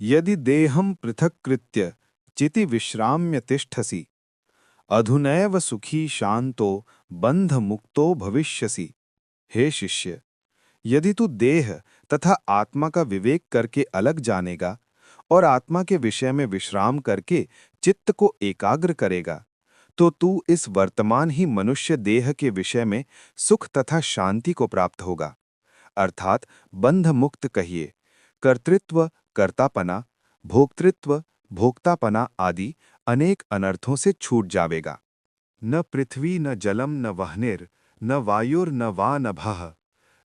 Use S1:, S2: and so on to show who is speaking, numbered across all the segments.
S1: यदि देहं पृथक्कृत्य चिति विश्राम्य तिष्ठसि अधुनैव सुखी शांतो बंध मुक्तो भविष्यसि। हे शिष्य, यदि तू देह तथा आत्मा का विवेक करके अलग जानेगा और आत्मा के विषय में विश्राम करके चित्त को एकाग्र करेगा, तो तू इस वर्तमान ही मनुष्य देह के विषय में सुख तथा शांति को प्राप्त होगा। अर्थात बंध मुक्त कहिए, कर्तृत्व कर्तापना, भोक्तृत्व भोक्तापना आदि अनेक अनर्थों से छूट जावेगा। न पृथ्वी न जलम न वह्निर न वायुर्न वा नभः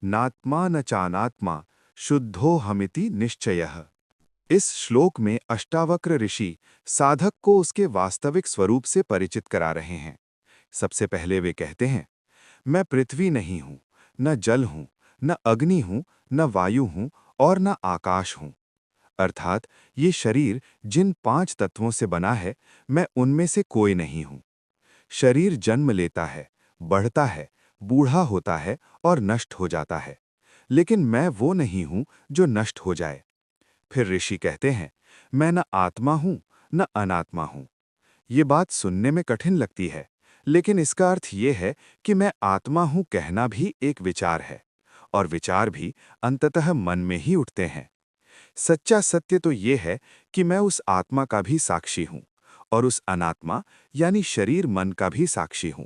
S1: नात्मा न चानात्मा शुद्धो हमिति निश्चयः। इस श्लोक में अष्टावक्र ऋषि साधक को उसके वास्तविक स्वरूप से परिचित करा रहे हैं। सबसे पहले वे कहते हैं, मैं पृथ्वी नहीं हूं, न जल हूं, न अग्नि हूं, न वायु हूं और न आकाश हूं। अर्थात ये शरीर जिन 5 तत्वों से बना है, मैं उनमें से कोई नहीं हूं। शरीर जन्म लेता है, बढ़ता है, बूढ़ा होता है और नष्ट हो जाता है, लेकिन मैं वो नहीं हूं जो नष्ट हो जाए। फिर ऋषि कहते हैं, मैं न आत्मा हूं, न अनात्मा हूं। ये बात सुनने में कठिन लगती है, लेकिन इसका अर्थ ये है कि मैं आत्मा हूं कहना भी एक विचार है, और विचार भी अंततः मन में ही उठते हैं। सच्चा सत्य तो ये है कि मैं उस आत्मा का भी साक्षी हूं और उस अनात्मा यानी शरीर मन का भी साक्षी हूं।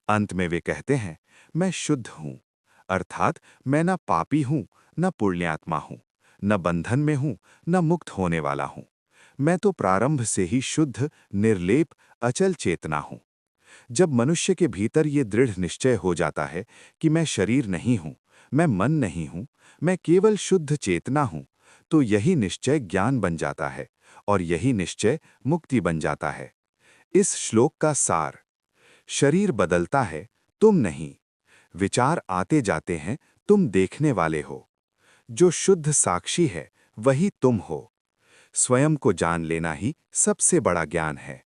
S1: अंत में वे कहते हैं, मैं शुद्ध हूं, अर्थात मैं न पापी हूं, न पुण्यात्मा हूं, न बंधन में हूं, न मुक्त होने वाला हूं। मैं तो प्रारंभ से ही शुद्ध, निर्लेप, अचल चेतना हूं। जब मनुष्य के भीतर ये दृढ़ निश्चय हो जाता है कि मैं शरीर नहीं हूं, मैं मन नहीं हूं, मैं केवल शुद्ध चेतना हूं, तो यही निश्चय ज्ञान बन जाता है और यही निश्चय मुक्ति बन जाता है। इस श्लोक का सार: शरीर बदलता है, तुम नहीं। विचार आते जाते हैं, तुम देखने वाले हो। जो शुद्ध साक्षी है, वही तुम हो। स्वयं को जान लेना ही सबसे बड़ा ज्ञान है।